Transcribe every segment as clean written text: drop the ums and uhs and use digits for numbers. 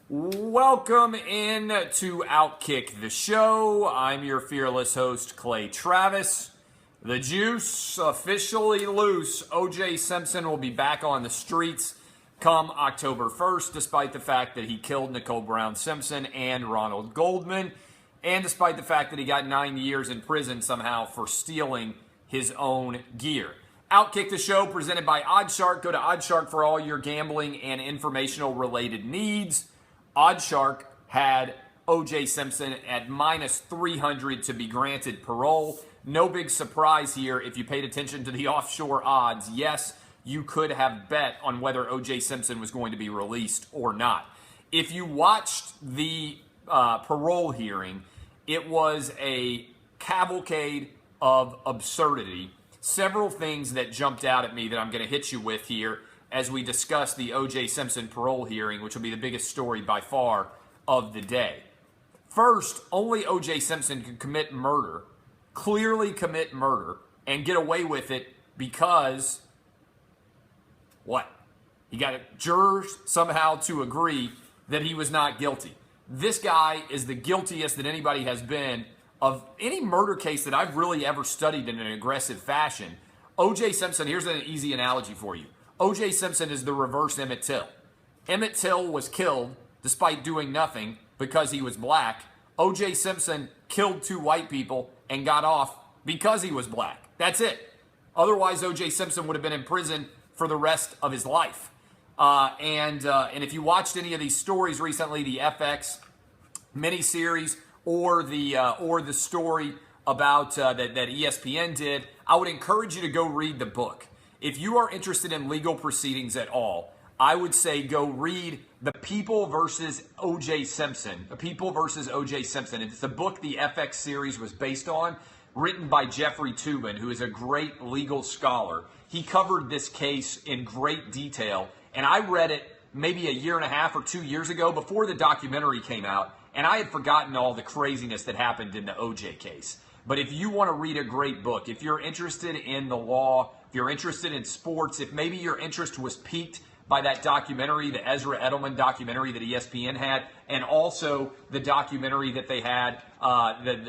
Welcome in to Outkick the Show. I'm your fearless host, Clay Travis. The juice officially loose. OJ Simpson will be back on the streets come October 1st, despite the fact that he killed Nicole Brown Simpson and Ronald Goldman, and despite the fact that he got 9 years in prison somehow for stealing his own gear. Outkick the Show presented by Oddshark. Go to Oddshark for all your gambling and informational related needs. Oddshark had OJ Simpson at minus 300 to be granted parole. No big surprise here if you paid attention to the offshore odds. Yes, you could have bet on whether OJ Simpson was going to be released or not. If you watched the parole hearing, it was a cavalcade of absurdity. Several things that jumped out at me that I'm going to hit you with here as we discuss the OJ Simpson parole hearing, which will be the biggest story by far of the day. First, only OJ Simpson can commit murder, clearly commit murder, and get away with it because, what? He got jurors somehow to agree that he was not guilty. This guy is the guiltiest that anybody has been of any murder case that I've really ever studied in an aggressive fashion. OJ Simpson, here's an easy analogy for you. OJ Simpson is the reverse Emmett Till. Emmett Till was killed despite doing nothing because he was black. OJ Simpson killed two white people and got off because he was black. That's it. Otherwise, OJ Simpson would have been in prison for the rest of his life. And if you watched any of these stories recently, the FX miniseries or the story about that ESPN did, I would encourage you to go read the book. If you are interested in legal proceedings at all, I would say go read The People versus OJ Simpson. The People versus OJ Simpson. It's a book the FX series was based on, written by Jeffrey Toobin, who is a great legal scholar. He covered this case in great detail, and I read it maybe a year and a half or 2 years ago before the documentary came out, and I had forgotten all the craziness that happened in the OJ case. But if you want to read a great book, if you're interested in the law, if you're interested in sports, if maybe your interest was piqued by that documentary, the Ezra Edelman documentary that ESPN had, and also the documentary that they had,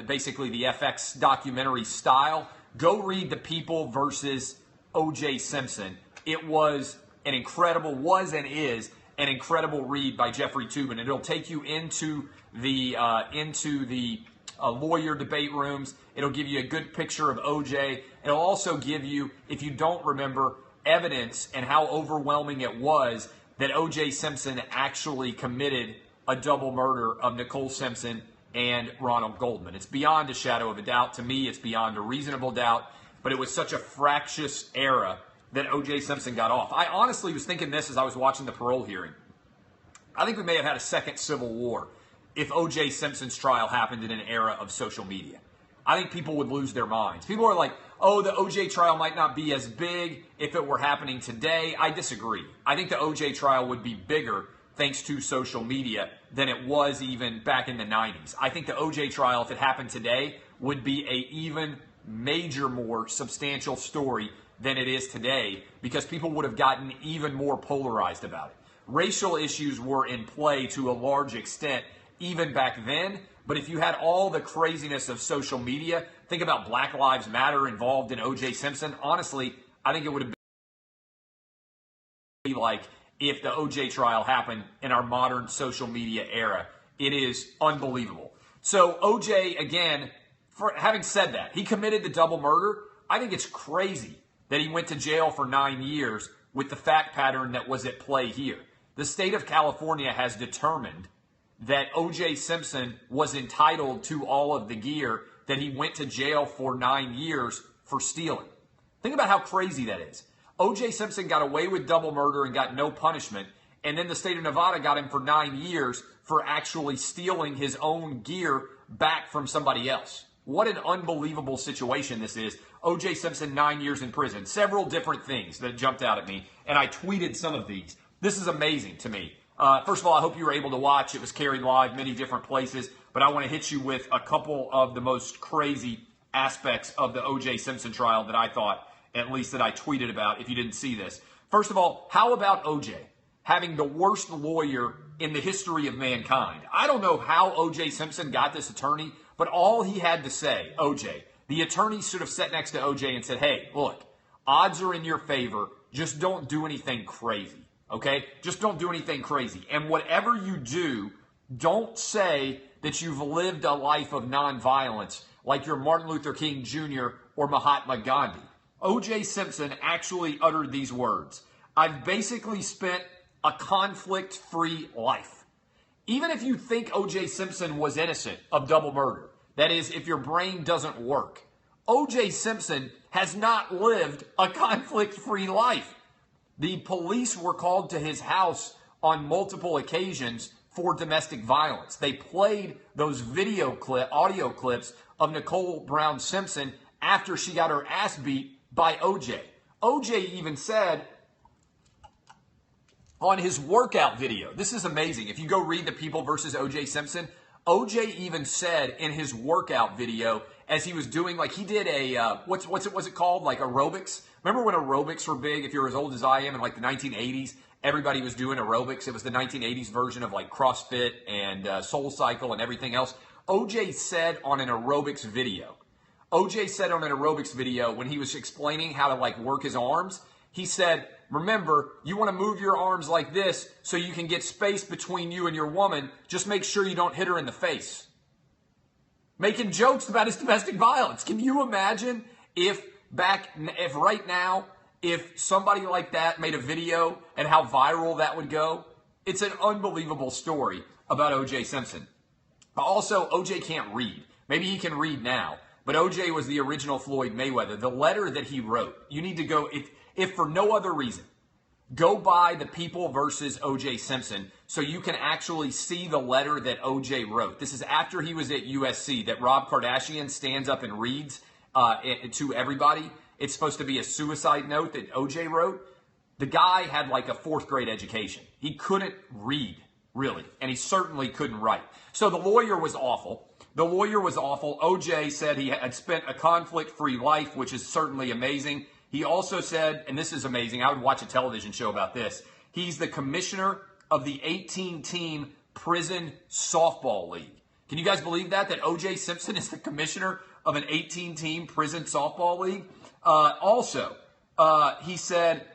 basically the FX documentary style, go read The People versus OJ Simpson. It was an incredible, was and is an incredible read by Jeffrey Toobin. It'll take you into the lawyer debate rooms. It'll give you a good picture of OJ. It'll also give you, if you don't remember, evidence and how overwhelming it was that OJ Simpson actually committed a double murder of Nicole Simpson and Ronald Goldman. It's beyond a shadow of a doubt. To me, it's beyond a reasonable doubt. But it was such a fractious era that OJ Simpson got off. I honestly was thinking this as I was watching the parole hearing. I think we may have had a second civil war if OJ Simpson's trial happened in an era of social media. I think people would lose their minds. People are like, oh, the OJ trial might not be as big if it were happening today. I disagree. I think the OJ trial would be bigger thanks to social media than it was even back in the 90s. I think the OJ trial, if it happened today, would be a even major, more substantial story than it is today because people would have gotten even more polarized about it. Racial issues were in play to a large extent even back then, but if you had all the craziness of social media, think about Black Lives Matter involved in OJ Simpson. Honestly, I think it would have been like if the OJ trial happened in our modern social media era. It is unbelievable. So OJ, again, for having said that, he committed the double murder. I think it's crazy that he went to jail for 9 years with the fact pattern that was at play here. The state of California has determined that OJ Simpson was entitled to all of the gear that he went to jail for 9 years for stealing. Think about how crazy that is. OJ Simpson got away with double murder and got no punishment, and then the state of Nevada got him for 9 years for actually stealing his own gear back from somebody else. What an unbelievable situation this is. OJ Simpson, 9 years in prison. Several different things that jumped out at me, and I tweeted some of these. This is amazing to me. First of all, I hope you were able to watch. It was carried live many different places, but I want to hit you with a couple of the most crazy aspects of the OJ Simpson trial that I thought, at least that I tweeted about if you didn't see this. First of all, how about OJ having the worst lawyer in the history of mankind. I don't know how OJ Simpson got this attorney, but all he had to say, OJ, the attorney should have sat next to OJ and said, hey, look, odds are in your favor. Just don't do anything crazy, okay? Just don't do anything crazy. And whatever you do, don't say that you've lived a life of nonviolence like you're Martin Luther King Jr. or Mahatma Gandhi. OJ Simpson actually uttered these words. I've basically spent a conflict-free life. Even if you think OJ Simpson was innocent of double murder, that is, if your brain doesn't work, OJ Simpson has not lived a conflict-free life. The police were called to his house on multiple occasions for domestic violence. They played those audio clips of Nicole Brown Simpson after she got her ass beat by OJ. OJ even said on his workout video, this is amazing. If you go read the People versus OJ Simpson, OJ even said in his workout video, as he was doing, like he did a, what's it called? Like aerobics. Remember when aerobics were big? If you're as old as I am in like the 1980s, everybody was doing aerobics. It was the 1980s version of like CrossFit and Soul Cycle and everything else. OJ said on an aerobics video, when he was explaining how to like work his arms, he said, remember, you want to move your arms like this so you can get space between you and your woman. Just make sure you don't hit her in the face. Making jokes about his domestic violence. Can you imagine if right now, if somebody like that made a video and how viral that would go? It's an unbelievable story about OJ Simpson. Also, OJ can't read. Maybe he can read now. But OJ was the original Floyd Mayweather. The letter that he wrote, you need to go, if for no other reason, go buy the People versus OJ Simpson so you can actually see the letter that OJ wrote. This is after he was at USC that Rob Kardashian stands up and reads to everybody. It's supposed to be a suicide note that OJ wrote. The guy had like a 4th grade education. He couldn't read, really, and he certainly couldn't write. So the lawyer was awful. OJ said he had spent a conflict-free life, which is certainly amazing. He also said, and this is amazing, I would watch a television show about this, he's the commissioner of the 18-team prison softball league. Can you guys believe that OJ Simpson is the commissioner of an 18-team prison softball league? He said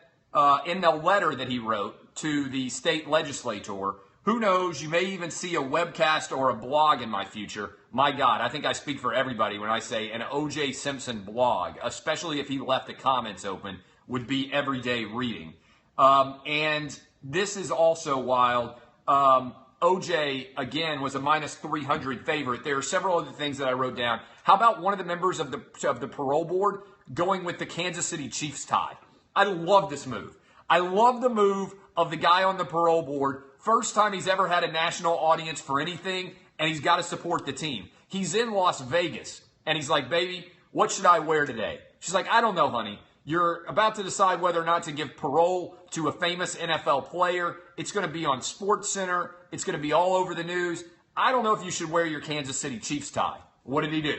in the letter that he wrote to the state legislator, who knows, you may even see a webcast or a blog in my future. My God, I think I speak for everybody when I say an OJ Simpson blog, especially if he left the comments open, would be everyday reading. And this is also wild. OJ, again, was a minus 300 favorite. There are several other things that I wrote down. How about one of the members of the parole board going with the Kansas City Chiefs tie? I love this move. I love the move of the guy on the parole board. First time he's ever had a national audience for anything, and he's got to support the team. He's in Las Vegas, and he's like, baby, what should I wear today? She's like, I don't know, honey. You're about to decide whether or not to give parole to a famous NFL player. It's going to be on SportsCenter. It's going to be all over the news. I don't know if you should wear your Kansas City Chiefs tie. What did he do?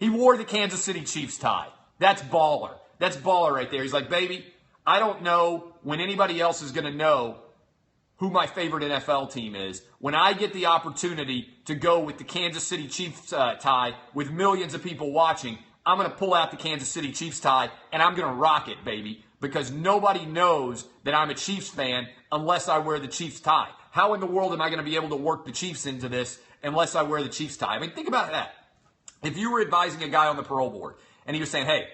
He wore the Kansas City Chiefs tie. That's baller. That's baller right there. He's like, baby, I don't know when anybody else is going to know who my favorite NFL team is. When I get the opportunity to go with the Kansas City Chiefs tie with millions of people watching, I'm going to pull out the Kansas City Chiefs tie and I'm going to rock it, baby, because nobody knows that I'm a Chiefs fan unless I wear the Chiefs tie. How in the world am I going to be able to work the Chiefs into this unless I wear the Chiefs tie? I mean, think about that. If you were advising a guy on the parole board and he was saying, hey,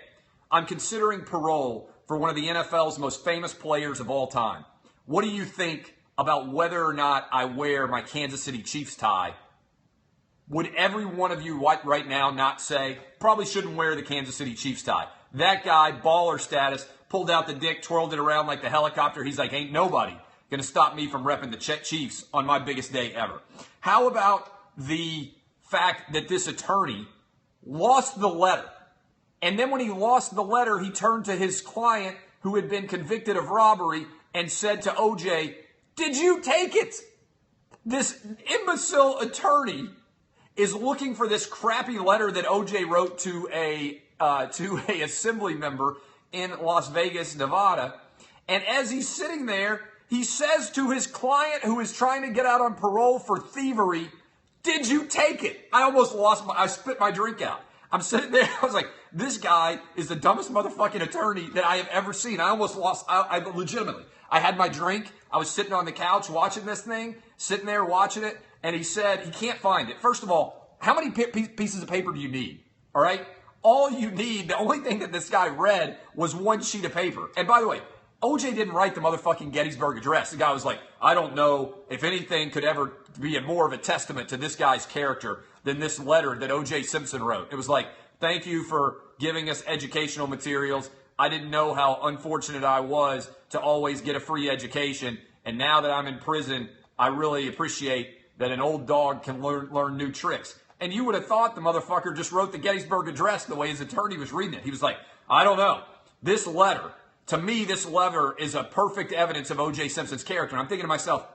I'm considering parole for one of the NFL's most famous players of all time. What do you think about whether or not I wear my Kansas City Chiefs tie? Would every one of you right now not say, probably shouldn't wear the Kansas City Chiefs tie? That guy, baller status, pulled out the dick, twirled it around like the helicopter. He's like, ain't nobody going to stop me from repping the Chiefs on my biggest day ever. How about the fact that this attorney lost the letter? And then when he lost the letter, he turned to his client who had been convicted of robbery and said to OJ, did you take it? This imbecile attorney is looking for this crappy letter that OJ wrote to a assembly member in Las Vegas, Nevada. And as he's sitting there, He says to his client who is trying to get out on parole for thievery, did you take it? I spit my drink out. I'm sitting there, I was like, this guy is the dumbest motherfucking attorney that I have ever seen. I legitimately, I had my drink, I was sitting on the couch watching this thing, sitting there watching it, and he said he can't find it. First of all, how many pieces of paper do you need? All right? All you need, the only thing that this guy read was one sheet of paper. And by the way, OJ didn't write the motherfucking Gettysburg Address. The guy was like, I don't know if anything could ever be more of a testament to this guy's character than this letter that OJ Simpson wrote. It was like, thank you for giving us educational materials. I didn't know how unfortunate I was to always get a free education. And now that I'm in prison, I really appreciate that an old dog can learn new tricks. And you would have thought the motherfucker just wrote the Gettysburg Address the way his attorney was reading it. He was like, I don't know. This letter, to me, this letter is a perfect evidence of OJ Simpson's character. And I'm thinking to myself,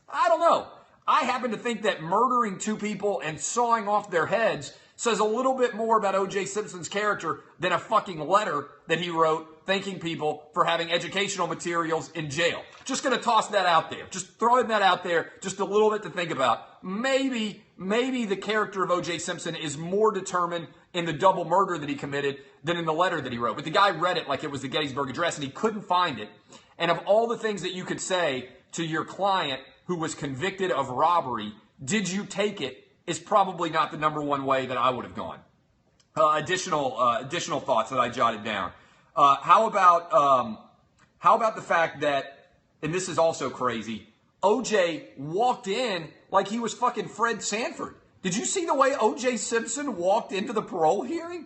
I don't know. I happen to think that murdering two people and sawing off their heads says a little bit more about OJ Simpson's character than a fucking letter that he wrote thanking people for having educational materials in jail. Just going to toss that out there. Just throwing that out there, just a little bit to think about. Maybe the character of OJ Simpson is more determined in the double murder that he committed than in the letter that he wrote. But the guy read it like it was the Gettysburg Address, and he couldn't find it. And of all the things that you could say to your client who was convicted of robbery, did you take it, is probably not the number one way that I would have gone. Additional thoughts that I jotted down. How about the fact that, and this is also crazy, OJ walked in like he was fucking Fred Sanford. Did you see the way OJ Simpson walked into the parole hearing?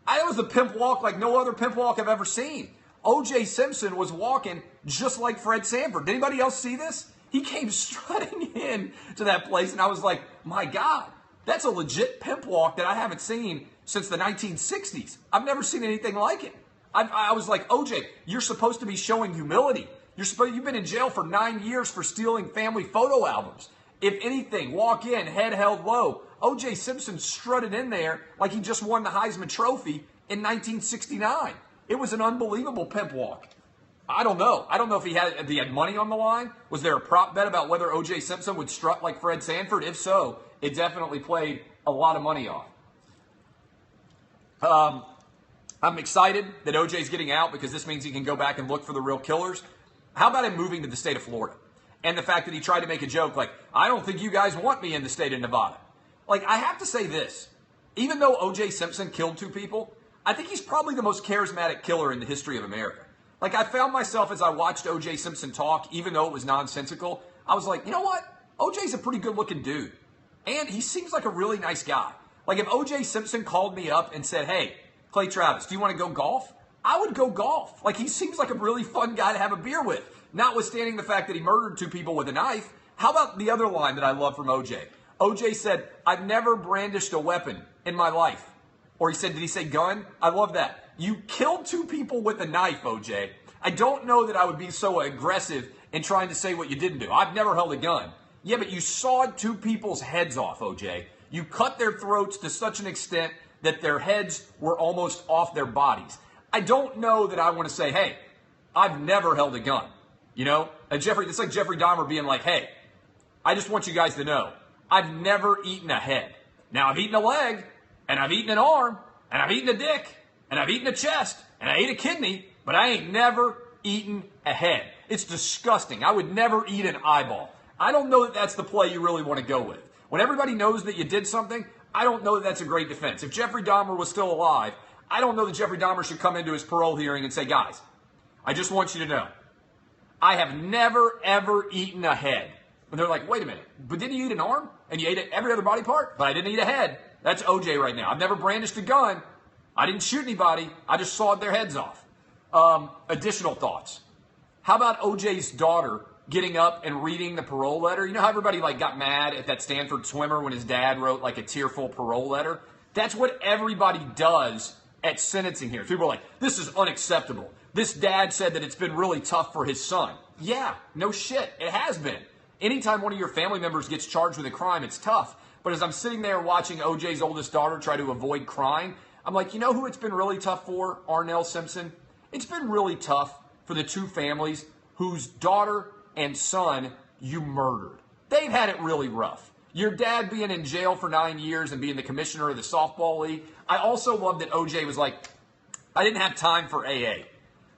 It was a pimp walk like no other pimp walk I've ever seen. OJ Simpson was walking just like Fred Sanford. Did anybody else see this? He came strutting in to that place, and I was like, my God, that's a legit pimp walk that I haven't seen since the 1960s. I've never seen anything like it. I was like, OJ, you're supposed to be showing humility. You've been in jail for 9 years for stealing family photo albums. If anything, walk in, head held low. OJ Simpson strutted in there like he just won the Heisman Trophy in 1969. It was an unbelievable pimp walk. I don't know. I don't know if he had money on the line. Was there a prop bet about whether OJ Simpson would strut like Fred Sanford? If so, it definitely played a lot of money off. I'm excited that OJ's getting out because this means he can go back and look for the real killers. How about him moving to the state of Florida? And the fact that he tried to make a joke like, I don't think you guys want me in the state of Nevada. Like, I have to say this. Even though OJ Simpson killed two people, I think he's probably the most charismatic killer in the history of America. Like, I found myself as I watched OJ Simpson talk, even though it was nonsensical, I was like, you know what? OJ's a pretty good-looking dude. And he seems like a really nice guy. Like, if OJ Simpson called me up and said, hey, Clay Travis, do you want to go golf? I would go golf. Like, he seems like a really fun guy to have a beer with. Notwithstanding the fact that he murdered two people with a knife. How about the other line that I love from OJ? OJ said, I've never brandished a weapon in my life. Or he said, did he say gun? I love that. You killed two people with a knife, OJ. I don't know that I would be so aggressive in trying to say what you didn't do. I've never held a gun. Yeah, but you sawed two people's heads off, OJ. You cut their throats to such an extent that their heads were almost off their bodies. I don't know that I want to say, hey, I've never held a gun. You know? It's like Jeffrey Dahmer being like, hey, I just want you guys to know, I've never eaten a head. Now, I've eaten a leg, and I've eaten an arm, and I've eaten a dick, and I've eaten a chest, and I ate a kidney, but I ain't never eaten a head. It's disgusting. I would never eat an eyeball. I don't know that that's the play you really want to go with. When everybody knows that you did something, I don't know that that's a great defense. If Jeffrey Dahmer was still alive, I don't know that Jeffrey Dahmer should come into his parole hearing and say, guys, I just want you to know, I have never, ever eaten a head. And they're like, wait a minute, but didn't you eat an arm? And you ate every other body part? But I didn't eat a head. That's OJ right now. I've never brandished a gun. I didn't shoot anybody. I just sawed their heads off. Additional thoughts. How about OJ's daughter getting up and reading the parole letter? You know how everybody got mad at that Stanford swimmer when his dad wrote a tearful parole letter? That's what everybody does at sentencing here. People are like, this is unacceptable. This dad said that it's been really tough for his son. Yeah, no shit. It has been. Anytime one of your family members gets charged with a crime, it's tough. But as I'm sitting there watching OJ's oldest daughter try to avoid crying, I'm like, you know who it's been really tough for? Arnell Simpson. It's been really tough for the two families whose daughter and son you murdered. They've had it really rough. Your dad being in jail for 9 years and being the commissioner of the softball league. I also love that OJ was like, I didn't have time for AA.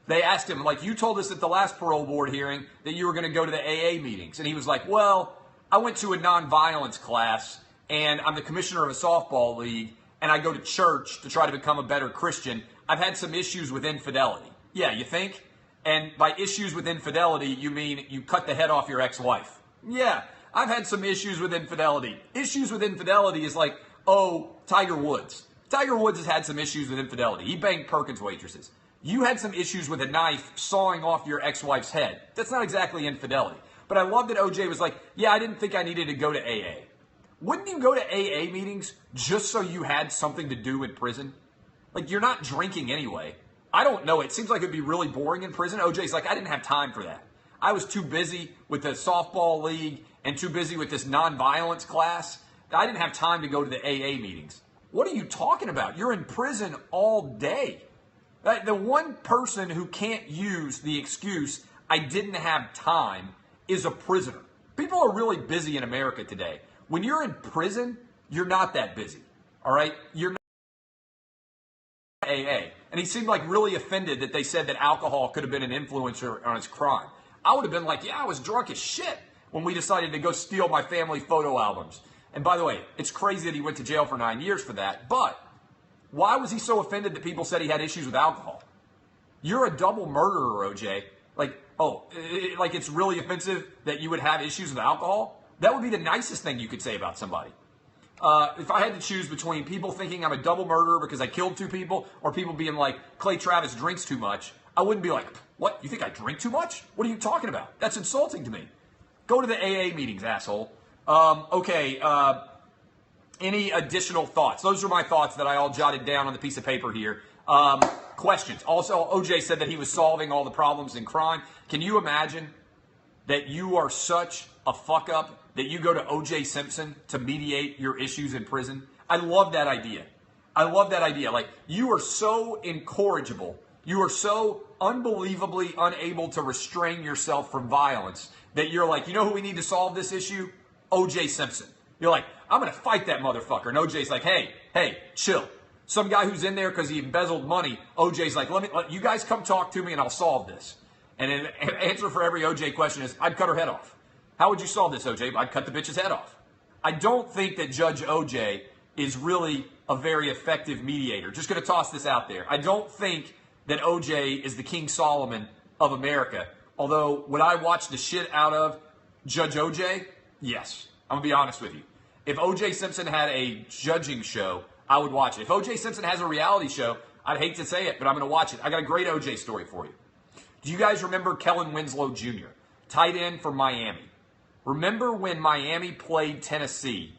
They asked him, like, you told us at the last parole board hearing that you were going to go to the AA meetings. And he was like, well, I went to a nonviolence class, and I'm the commissioner of a softball league, and I go to church to try to become a better Christian. I've had some issues with infidelity. Yeah, you think? And by issues with infidelity, you mean you cut the head off your ex-wife. Yeah, I've had some issues with infidelity. Issues with infidelity is like, oh, Tiger Woods. Tiger Woods has had some issues with infidelity. He banged Perkins waitresses. You had some issues with a knife sawing off your ex-wife's head. That's not exactly infidelity. But I love that OJ was like, yeah, I didn't think I needed to go to AA. Wouldn't you go to AA meetings just so you had something to do in prison? Like, you're not drinking anyway. I don't know. It seems like it'd be really boring in prison. OJ's like, I didn't have time for that. I was too busy with the softball league and too busy with this nonviolence class. I didn't have time to go to the AA meetings. What are you talking about? You're in prison all day. The one person who can't use the excuse, I didn't have time, is a prisoner. People are really busy in America today. When you're in prison, you're not that busy. All right? You're not AA. And he seemed like really offended that they said that alcohol could have been an influencer on his crime. I would have been like, yeah, I was drunk as shit when we decided to go steal my family photo albums. And by the way, it's crazy that he went to jail for 9 years for that, but why was he so offended that people said he had issues with alcohol? You're a double murderer, OJ. Like, like it's really offensive that you would have issues with alcohol? That would be the nicest thing you could say about somebody. If I had to choose between people thinking I'm a double murderer because I killed 2 people or people being like, Clay Travis drinks too much, I wouldn't be like, what? You think I drink too much? What are you talking about? That's insulting to me. Go to the AA meetings, asshole. Any additional thoughts? Those are my thoughts that I all jotted down on the piece of paper here. Questions. Also, OJ said that he was solving all the problems in crime. Can you imagine that you are such a fuck up that you go to OJ Simpson to mediate your issues in prison? I love that idea. I love that idea. Like, you are so incorrigible. You are so unbelievably unable to restrain yourself from violence that you're like, you know who we need to solve this issue? OJ Simpson. You're like, I'm going to fight that motherfucker. And OJ's like, hey, chill. Some guy who's in there because he embezzled money, OJ's like, let you guys come talk to me and I'll solve this. And an answer for every OJ question is, I'd cut her head off. How would you solve this, OJ? I'd cut the bitch's head off. I don't think that Judge OJ is really a very effective mediator. Just going to toss this out there. I don't think that OJ is the King Solomon of America. Although, would I watch the shit out of Judge OJ? Yes. I'm going to be honest with you. If OJ Simpson had a judging show, I would watch it. If OJ Simpson has a reality show, I'd hate to say it, but I'm going to watch it. I got a great OJ story for you. Do you guys remember Kellen Winslow Jr., tight end for Miami? Remember when Miami played Tennessee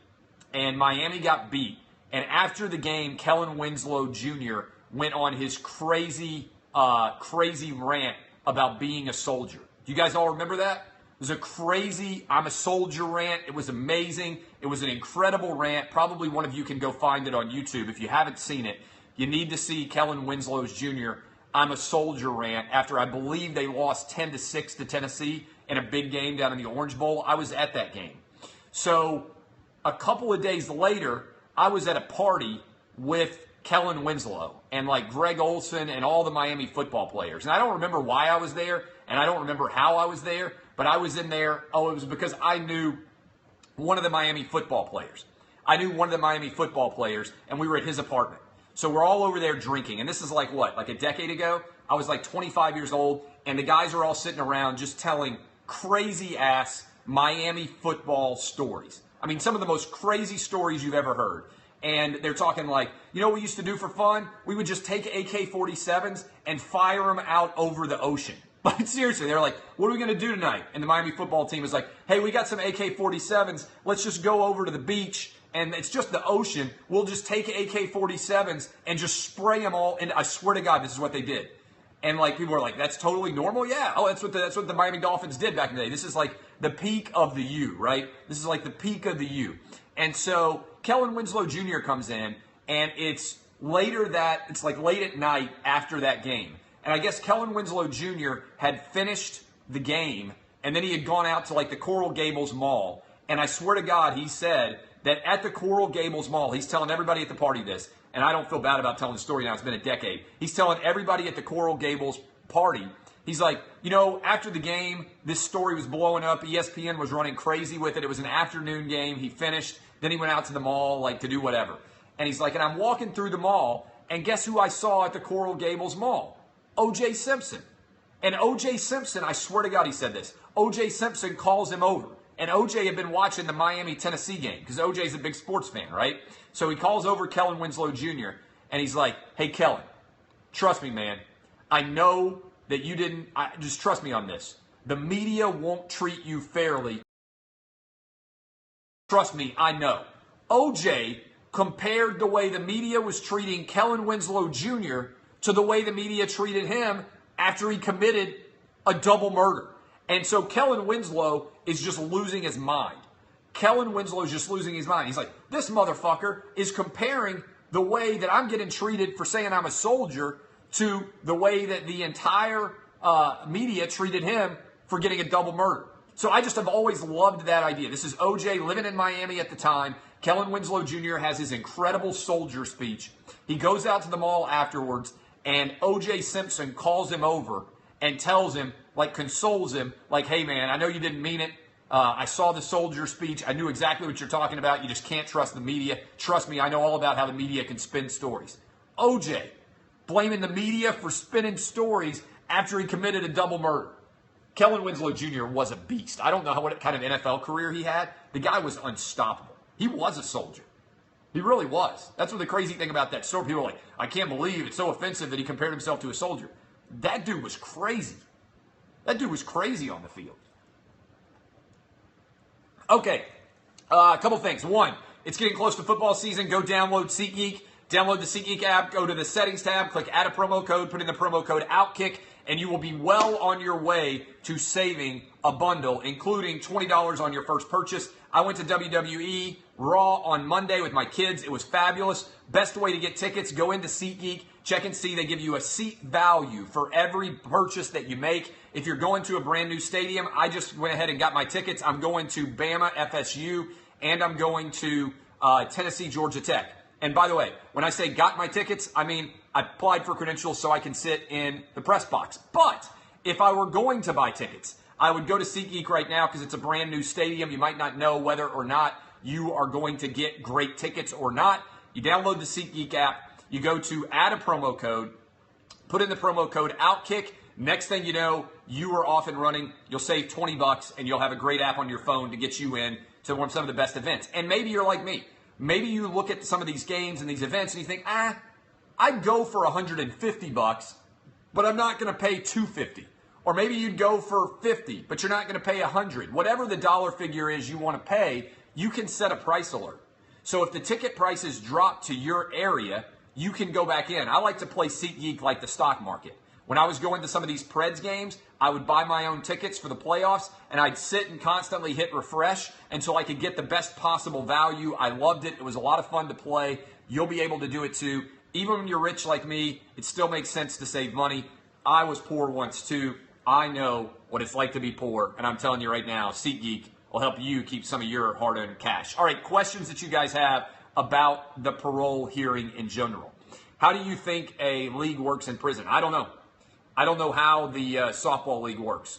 and Miami got beat, and after the game, Kellen Winslow Jr. went on his crazy rant about being a soldier? Do you guys all remember that? It was a crazy, I'm a soldier rant. It was amazing. It was an incredible rant. Probably one of you can go find it on YouTube. If you haven't seen it, you need to see Kellen Winslow Jr. I'm a soldier rant after I believe they lost 10-6 to Tennessee in a big game down in the Orange Bowl. I was at that game. So a couple of days later, I was at a party with Kellen Winslow and like Greg Olson and all the Miami football players. And I don't remember why I was there and I don't remember how I was there, but I was in there. Oh, it was because I knew one of the Miami football players. I knew one of the Miami football players and we were at his apartment. So we're all over there drinking. And this is like what? Like a decade ago? I was like 25 years old and the guys are all sitting around just telling crazy ass Miami football stories. I mean, some of the most crazy stories you've ever heard. And they're talking like, you know what we used to do for fun? We would just take AK-47s and fire them out over the ocean. But seriously, they're like, what are we going to do tonight? And the Miami football team is like, hey, we got some AK-47s. Let's just go over to the beach. And it's just the ocean. We'll just take AK-47s and just spray them all. And I swear to God, this is what they did. And like people are like, that's totally normal? Yeah. Oh, that's what the Miami Dolphins did back in the day. This is like the peak of the U, right? This is like the peak of the U. And so Kellen Winslow Jr. comes in, and it's like late at night after that game. And I guess Kellen Winslow Jr. had finished the game, And then he had gone out to like the Coral Gables Mall. And I swear to God, he said that at the Coral Gables Mall, he's telling everybody at the party this, and I don't feel bad about telling the story now, it's been a decade. He's telling everybody at the Coral Gables party, he's like, you know, after the game, this story was blowing up. ESPN was running crazy with it. It was an afternoon game. He finished. Then he went out to the mall, like, to do whatever. And he's like, and I'm walking through the mall, and guess who I saw at the Coral Gables Mall? OJ Simpson. And OJ Simpson, I swear to God he said this, OJ Simpson calls him over. And OJ had been watching the Miami-Tennessee game, because OJ's a big sports fan, right? So he calls over Kellen Winslow Jr., and he's like, hey, Kellen, trust me, man. I know that you didn't, just trust me on this. The media won't treat you fairly. Trust me, I know. OJ compared the way the media was treating Kellen Winslow Jr. to the way the media treated him after he committed a double murder. And so Kellen Winslow is just losing his mind. Kellen Winslow is just losing his mind. He's like, this motherfucker is comparing the way that I'm getting treated for saying I'm a soldier to the way that the entire media treated him for getting a double murder. So I just have always loved that idea. This is OJ living in Miami at the time. Kellen Winslow Jr. has his incredible soldier speech. He goes out to the mall afterwards, and OJ Simpson calls him over and tells him, like, consoles him, like, hey, man, I know you didn't mean it. I saw the soldier speech. I knew exactly what you're talking about. You just can't trust the media. Trust me, I know all about how the media can spin stories. OJ blaming the media for spinning stories after he committed a double murder. Kellen Winslow Jr. was a beast. I don't know what kind of NFL career he had. The guy was unstoppable. He was a soldier. He really was. That's what the crazy thing about that story. People are like, I can't believe it's so offensive that he compared himself to a soldier. That dude was crazy. That dude was crazy on the field. Okay, a couple things. One, it's getting close to football season. Go download SeeGeek. Download the SeeGeek app. Go to the settings tab. Click add a promo code. Put in the promo code OUTKICK. And you will be well on your way to saving a bundle, including $20 on your first purchase. I went to WWE Raw on Monday with my kids. It was fabulous. Best way to get tickets, go into SeatGeek. Check and see. They give you a seat value for every purchase that you make. If you're going to a brand new stadium, I just went ahead and got my tickets. I'm going to Bama, FSU, and I'm going to Tennessee, Georgia Tech. And by the way, when I say got my tickets, I mean I applied for credentials so I can sit in the press box. But if I were going to buy tickets, I would go to SeatGeek right now because it's a brand new stadium. You might not know whether or not you are going to get great tickets or not. You download the SeatGeek app. You go to add a promo code. Put in the promo code OUTKICK. Next thing you know, you are off and running. You'll save $20 and you'll have a great app on your phone to get you in to one of some of the best events. And maybe you're like me. Maybe you look at some of these games and these events and you think, I'd go for $150, but I'm not going to pay $250. Or maybe you'd go for $50, but you're not going to pay $100. Whatever the dollar figure is you want to pay, you can set a price alert. So if the ticket prices drop to your area, you can go back in. I like to play SeatGeek like the stock market. When I was going to some of these Preds games, I would buy my own tickets for the playoffs, and I'd sit and constantly hit refresh until I could get the best possible value. I loved it. It was a lot of fun to play. You'll be able to do it too. Even when you're rich like me, it still makes sense to save money. I was poor once too. I know what it's like to be poor, and I'm telling you right now, SeatGeek will help you keep some of your hard-earned cash. All right, questions that you guys have about the parole hearing in general. How do you think a league works in prison? I don't know. I don't know how the softball league works.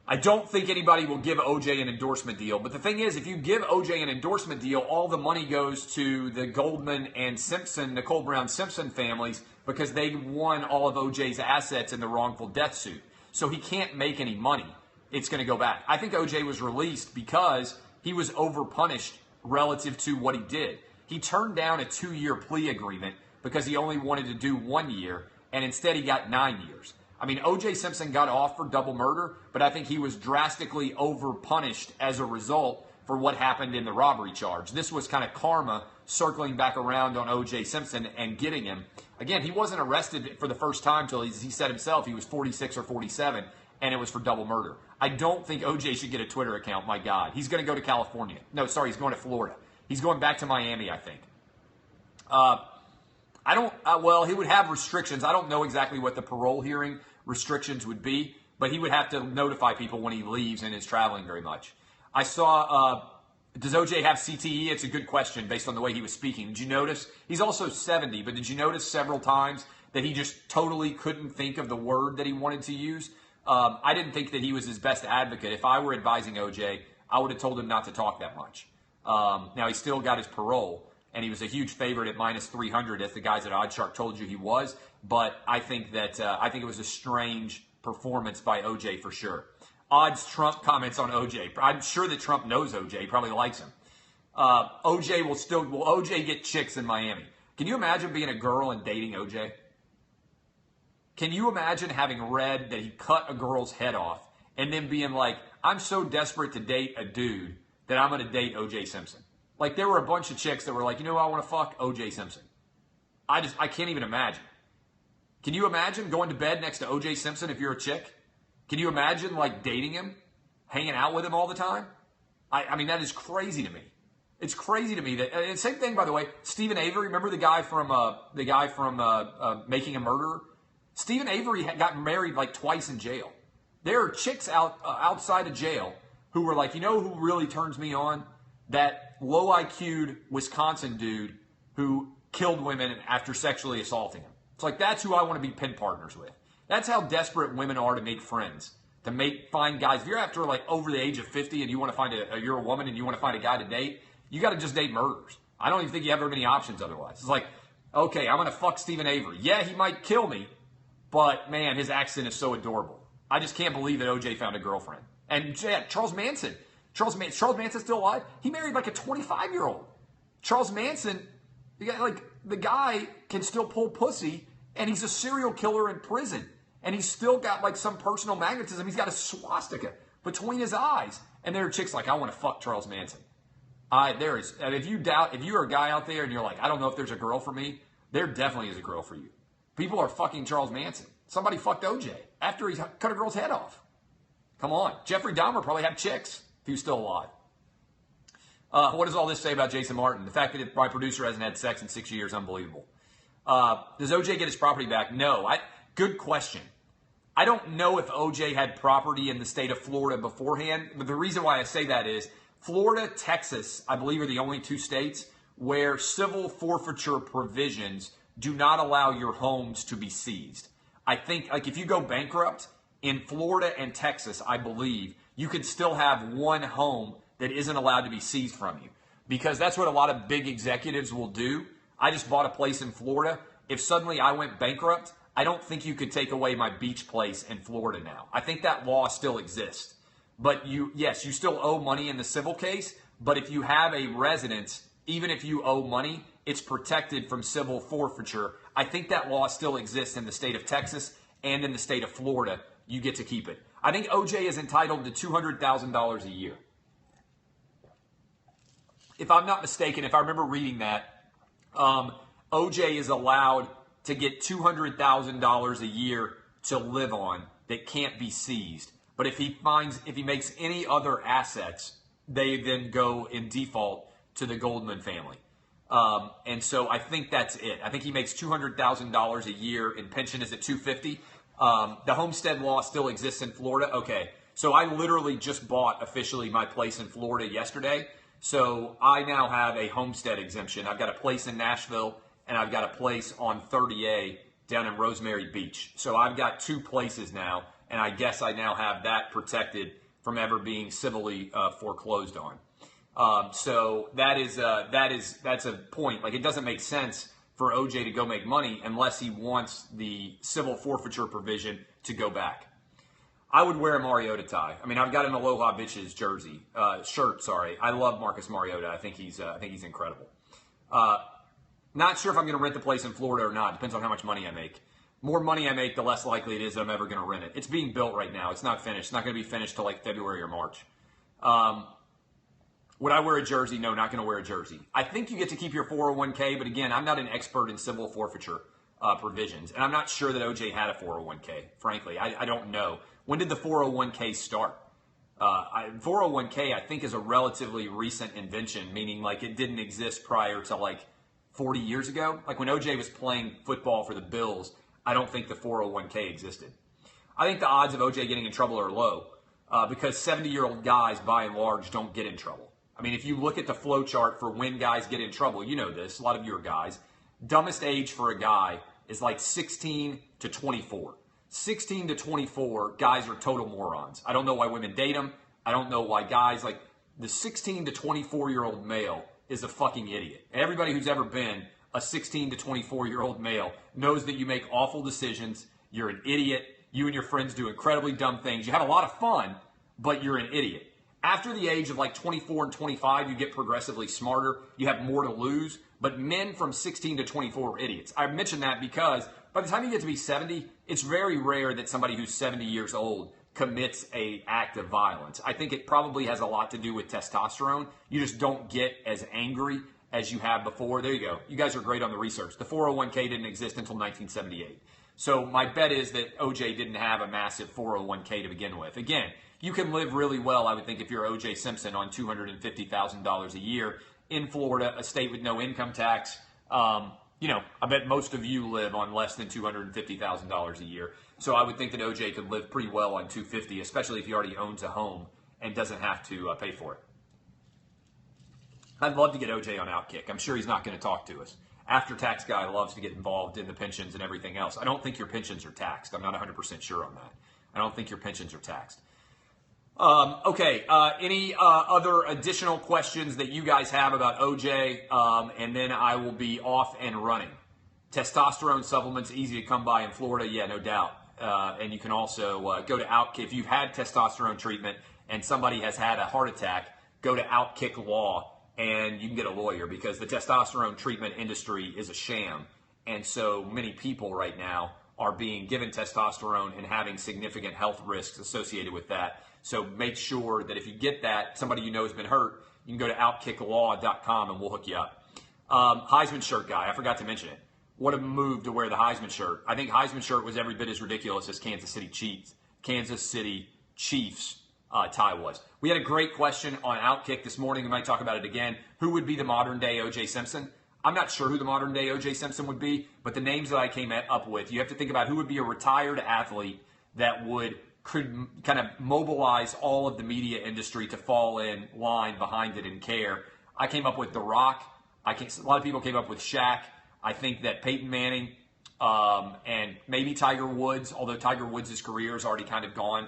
I don't think anybody will give OJ an endorsement deal. But the thing is, if you give OJ an endorsement deal, all the money goes to the Goldman and Simpson, Nicole Brown Simpson families, because they won all of OJ's assets in the wrongful death suit. So he can't make any money. It's going to go back. I think OJ was released because he was overpunished relative to what he did. He turned down a 2-year plea agreement because he only wanted to do 1 year. And instead he got 9 years. I mean, O.J. Simpson got off for double murder, but I think he was drastically overpunished as a result for what happened in the robbery charge. This was kind of karma circling back around on O.J. Simpson and getting him. Again, he wasn't arrested for the first time till he said himself he was 46 or 47, and it was for double murder. I don't think O.J. should get a Twitter account, my God. He's going to go to California. No, sorry, he's going to Florida. He's going back to Miami, I think. Well, he would have restrictions. I don't know exactly what the parole hearing restrictions would be, but he would have to notify people when he leaves and is traveling very much. I saw, does OJ have CTE? It's a good question based on the way he was speaking. Did you notice? He's also 70, but did you notice several times that he just totally couldn't think of the word that he wanted to use? I didn't think that he was his best advocate. If I were advising OJ, I would have told him not to talk that much. Now, he still got his parole, and he was a huge favorite at minus 300, as the guys at OddsShark told you he was. But I think that it was a strange performance by OJ for sure. Odds Trump comments on OJ. I'm sure that Trump knows OJ. He probably likes him. Will OJ get chicks in Miami? Can you imagine being a girl and dating OJ? Can you imagine having read that he cut a girl's head off and then being like, I'm so desperate to date a dude that I'm going to date OJ Simpson? Like, there were a bunch of chicks that were like, you know who I want to fuck? OJ Simpson. I can't even imagine. Can you imagine going to bed next to OJ Simpson if you're a chick? Can you imagine, like, dating him? Hanging out with him all the time? I mean, that is crazy to me. It's crazy to me that, and same thing, by the way, Stephen Avery, remember the guy from Making a Murderer? Stephen Avery got married like twice in jail. There are chicks outside of jail who were like, you know who really turns me on? That low IQ'd Wisconsin dude who killed women after sexually assaulting them. It's like, that's who I want to be pen partners with. That's how desperate women are to make friends, to find guys. If you're after like over the age of 50 and you want to find you're a woman and you want to find a guy to date, you got to just date murderers. I don't even think you have very many options otherwise. It's like, okay, I'm going to fuck Stephen Avery. Yeah, he might kill me, but man, his accent is so adorable. I just can't believe that OJ found a girlfriend. And yeah, Charles Manson. Charles Manson's still alive. He married like a 25-year-old. Charles Manson, the guy can still pull pussy, and he's a serial killer in prison. And he's still got like some personal magnetism. He's got a swastika between his eyes. And there are chicks like, I want to fuck Charles Manson. If you're a guy out there and you're like, I don't know if there's a girl for me, there definitely is a girl for you. People are fucking Charles Manson. Somebody fucked OJ after he cut a girl's head off. Come on. Jeffrey Dahmer probably had chicks if he was still alive. What does all this say about Jason Martin? The fact that my producer hasn't had sex in 6 years, unbelievable. Does OJ get his property back? No. Good question. I don't know if OJ had property in the state of Florida beforehand, but the reason why I say that is Florida, Texas, I believe, are the only two states where civil forfeiture provisions do not allow your homes to be seized. I think, like, if you go bankrupt in Florida and Texas, I believe you could still have one home that isn't allowed to be seized from you, because that's what a lot of big executives will do. I just bought a place in Florida. If suddenly I went bankrupt, I don't think you could take away my beach place in Florida now. I think that law still exists. But you still owe money in the civil case, but if you have a residence, even if you owe money, it's protected from civil forfeiture. I think that law still exists in the state of Texas and in the state of Florida. You get to keep it. I think OJ is entitled to $200,000 a year. If I'm not mistaken, if I remember reading that, OJ is allowed to get $200,000 a year to live on that can't be seized. But if he makes any other assets, they then go in default to the Goldman family. And so I think that's it. I think he makes $200,000 a year, and pension is at $250,000. The homestead law still exists in Florida. Okay, so I literally just bought officially my place in Florida yesterday. So I now have a homestead exemption. I've got a place in Nashville, and I've got a place on 30A down in Rosemary Beach. So I've got two places now, and I guess I now have that protected from ever being civilly foreclosed on. So that's a point. Like, it doesn't make sense for OJ to go make money unless he wants the civil forfeiture provision to go back. I would wear a Mariota tie. I mean, I've got an Aloha Bitches shirt. I love Marcus Mariota. I think he's incredible. Not sure if I'm going to rent the place in Florida or not. Depends on how much money I make. More money I make, the less likely it is that I'm ever going to rent it. It's being built right now. It's not finished. It's not going to be finished till like February or March. Would I wear a jersey? No, not going to wear a jersey. I think you get to keep your 401k, but again, I'm not an expert in civil forfeiture provisions, and I'm not sure that OJ had a 401k, frankly. I don't know. When did the 401k start? 401k, I think, is a relatively recent invention, meaning like it didn't exist prior to like 40 years ago. Like when OJ was playing football for the Bills, I don't think the 401k existed. I think the odds of OJ getting in trouble are low because 70-year-old guys, by and large, don't get in trouble. I mean, if you look at the flow chart for when guys get in trouble, you know this, a lot of you are guys, dumbest age for a guy is like 16 to 24. 16 to 24, guys are total morons. I don't know why women date them. I don't know why guys, like the 16 to 24-year-old male is a fucking idiot. Everybody who's ever been a 16 to 24-year-old male knows that you make awful decisions. You're an idiot. You and your friends do incredibly dumb things. You have a lot of fun, but you're an idiot. After the age of like 24 and 25, you get progressively smarter. You have more to lose. But men from 16 to 24 are idiots. I mention that because by the time you get to be 70, it's very rare that somebody who's 70 years old commits an act of violence. I think it probably has a lot to do with testosterone. You just don't get as angry as you have before. There you go. You guys are great on the research. The 401k didn't exist until 1978. So my bet is that OJ didn't have a massive 401k to begin with. Again, you can live really well, I would think, if you're OJ Simpson on $250,000 a year in Florida, a state with no income tax. I bet most of you live on less than $250,000 a year. So I would think that OJ could live pretty well on $250,000, especially if he already owns a home and doesn't have to pay for it. I'd love to get OJ on Outkick. I'm sure he's not going to talk to us. After-tax guy loves to get involved in the pensions and everything else. I don't think your pensions are taxed. I'm not 100% sure on that. I don't think your pensions are taxed. Any other additional questions that you guys have about OJ? And then I will be off and running. Testosterone supplements, easy to come by in Florida. Yeah, no doubt. And you can also go to Outkick. If you've had testosterone treatment and somebody has had a heart attack, go to Outkick Law and you can get a lawyer because the testosterone treatment industry is a sham. And so many people right now are being given testosterone and having significant health risks associated with that. So make sure that if you get that, somebody you know has been hurt, you can go to outkicklaw.com and we'll hook you up. Heisman shirt guy, I forgot to mention it. What a move to wear the Heisman shirt. I think Heisman shirt was every bit as ridiculous as Kansas City Chiefs tie was. We had a great question on Outkick this morning. We might talk about it again. Who would be the modern day OJ Simpson? I'm not sure who the modern day OJ Simpson would be, but the names that I came up with, you have to think about who would be a retared athlete that could kind of mobilize all of the media industry to fall in line behind it and care. I came up with The Rock. A lot of people came up with Shaq. I think that Peyton Manning and maybe Tiger Woods, although Tiger Woods' career has already kind of gone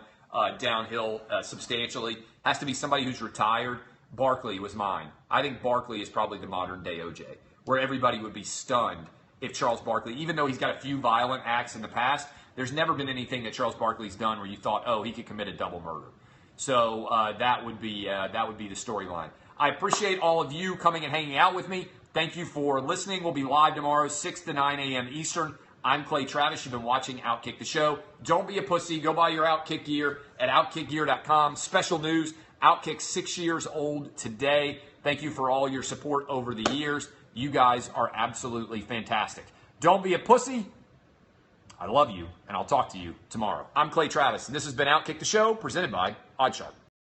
downhill substantially, has to be somebody who's retired. Barkley was mine. I think Barkley is probably the modern day OJ, where everybody would be stunned if Charles Barkley, even though he's got a few violent acts in the past, there's never been anything that Charles Barkley's done where you thought, oh, he could commit a double murder. So that would be the storyline. I appreciate all of you coming and hanging out with me. Thank you for listening. We'll be live tomorrow, 6 to 9 a.m. Eastern. I'm Clay Travis. You've been watching Outkick the Show. Don't be a pussy. Go buy your Outkick gear at outkickgear.com. Special news, Outkick 6 years old today. Thank you for all your support over the years. You guys are absolutely fantastic. Don't be a pussy. I love you, and I'll talk to you tomorrow. I'm Clay Travis, and this has been Outkick the Show, presented by Oddshark.